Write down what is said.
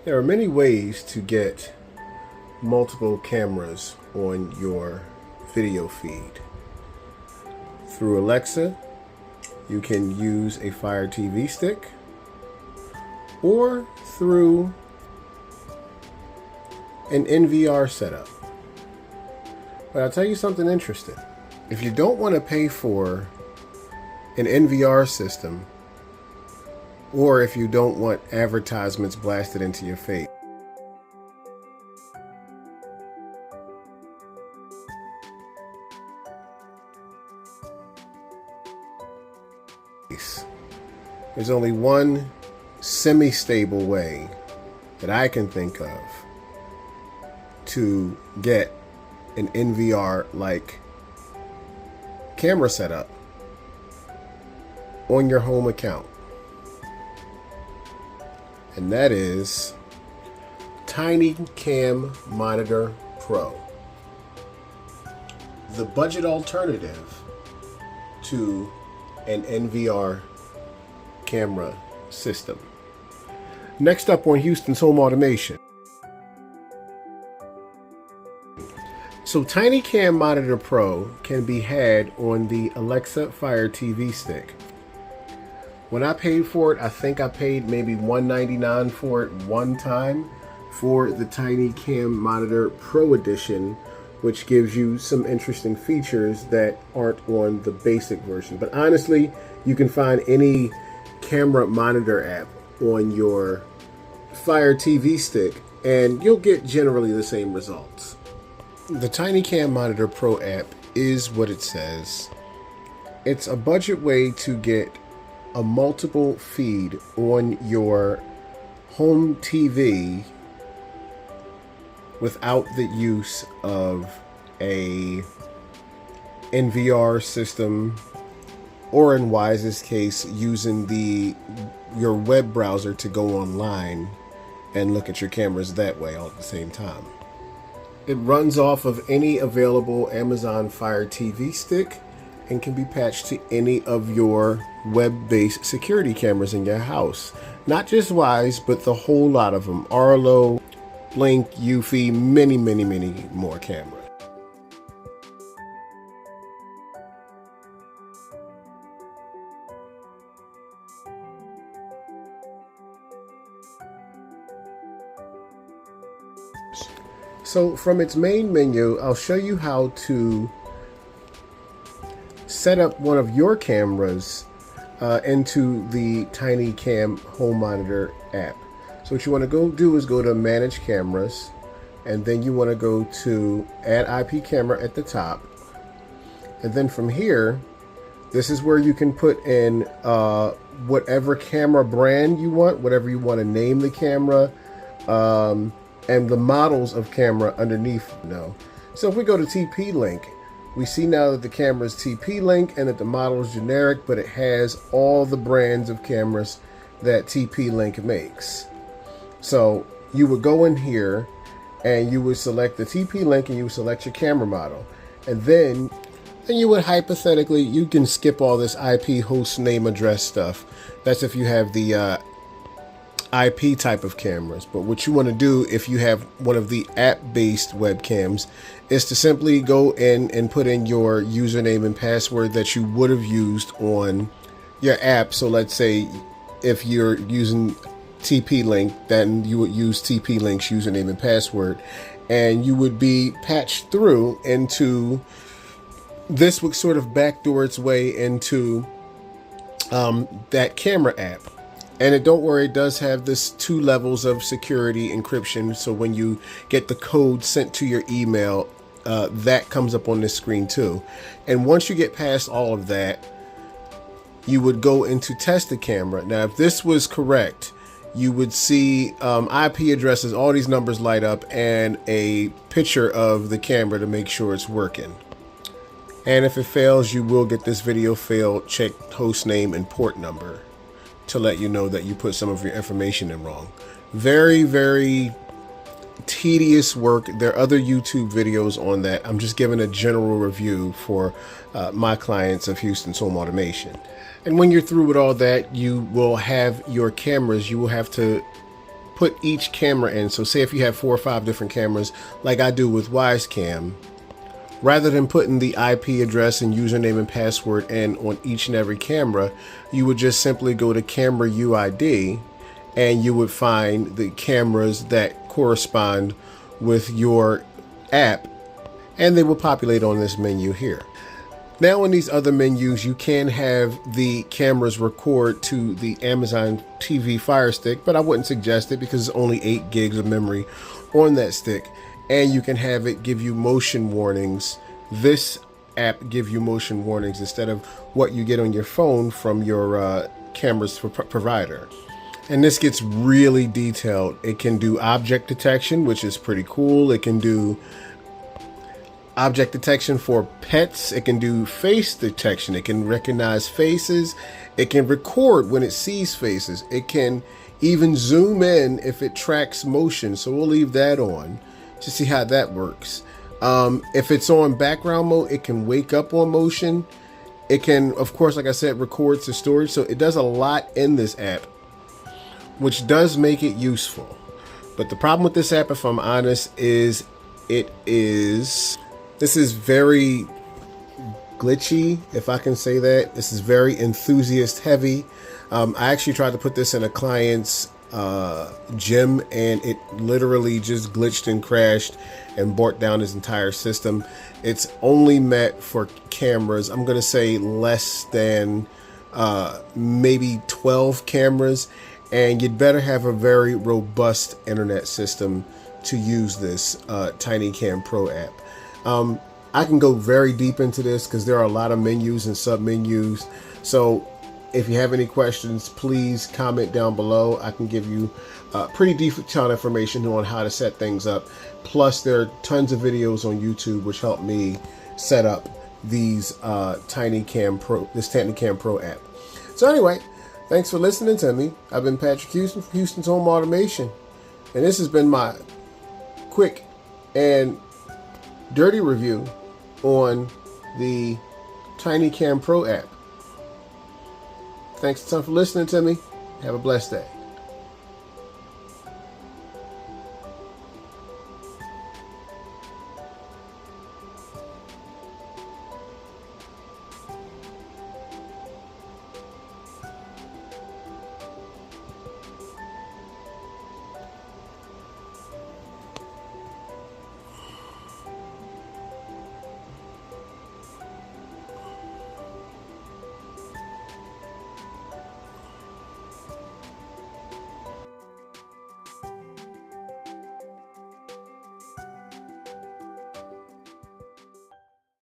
There are many ways to get multiple cameras on your video feed. Through Alexa, you can use a Fire TV stick, or through an NVR setup. But I'll tell you something interesting. If you don't want to pay for an NVR system, or if you don't want advertisements blasted into your face, there's only one semi-stable way that I can think of to get an NVR-like camera setup on your home account. And that is Tiny Cam Monitor Pro. The budget alternative to an NVR camera system. Next up on Houston's Home Automation. So Tiny Cam Monitor Pro can be had on the Alexa Fire TV stick. When I paid for it, I think I paid maybe $199 for it one time for the Tiny Cam Monitor Pro Edition, which gives you some interesting features that aren't on the basic version. But honestly, you can find any camera monitor app on your Fire TV stick and you'll get generally the same results. The Tiny Cam Monitor Pro app is what it says. It's a budget way to get a multiple feed on your home TV without the use of a NVR system, or in Wise's case, using your web browser to go online and look at your cameras that way all at the same time. It runs off of any available Amazon Fire TV stick and can be patched to any of your web-based security cameras in your house. Not just Wise, but the whole lot of them. Arlo, Blink, Eufy, many more cameras. So from its main menu, I'll show you how to set up one of your cameras into the Tiny Cam Home Monitor app. So what you want to go do is go to Manage Cameras, and then you want to go to Add IP Camera at the top. And then from here, this is where you can put in whatever camera brand you want, whatever you want to name the camera, and the models of camera underneath. So if we go to TP-Link, we see now that the camera is TP-Link and that the model is generic, but it has all the brands of cameras that TP-Link makes. So you would go in here and you would select the TP-Link and you would select your camera model. And then you would hypothetically, you can skip all this IP host name address stuff. That's if you have the IP type of cameras. But what you want to do if you have one of the app-based webcams is to simply go in and put in your username and password that you would have used on your app. So let's say if you're using TP-Link, then you would use TP-Link's username and password, and you would be patched through into this. Would sort of backdoor its way into that camera app. And don't worry, it does have this 2 levels of security encryption. So when you get the code sent to your email, that comes up on this screen too. And once you get past all of that, you would go into test the camera. Now, if this was correct, you would see IP addresses, all these numbers light up, and a picture of the camera to make sure it's working. And if it fails, you will get this video failed, check host name and port number to let you know that you put some of your information in wrong. Very tedious work. There are other YouTube videos on that. I'm just giving a general review for my clients of Houston's Home Automation. And when you're through with all that, you will have your cameras. You will have to put each camera in. So say if you have 4 or 5 different cameras, like I do with Wisecam, rather than putting the IP address and username and password in on each and every camera, you would just simply go to camera UID and you would find the cameras that correspond with your app, and they will populate on this menu here. Now in these other menus, you can have the cameras record to the Amazon TV Fire Stick, but I wouldn't suggest it because it's only 8 gigs of memory on that stick. And you can have it give you motion warnings. This app gives you motion warnings instead of what you get on your phone from your camera's provider. And this gets really detailed. It can do object detection, which is pretty cool. It can do object detection for pets. It can do face detection. It can recognize faces. It can record when it sees faces. It can even zoom in if it tracks motion. So we'll leave that on to see how that works. If it's on background mode, it can wake up on motion. It can, of course, like I said, record to storage. So it does a lot in this app, which does make it useful. But the problem with this app, if I'm honest, is this is very glitchy, if I can say that. This is very enthusiast heavy. I actually tried to put this in a client's gym, and it literally just glitched and crashed and brought down his entire system. It's only meant for cameras. I'm going to say less than maybe 12 cameras, and you'd better have a very robust internet system to use this TinyCam Pro app. I can go very deep into this because there are a lot of menus and sub menus. So if you have any questions, please comment down below. I can give you pretty detailed information on how to set things up. Plus, there are tons of videos on YouTube which help me set up these TinyCam Pro app. So anyway, thanks for listening to me. I've been Patrick Houston from Houston's Home Automation, and this has been my quick and dirty review on the TinyCam Pro app. Thanks a ton for listening to me. Have a blessed day.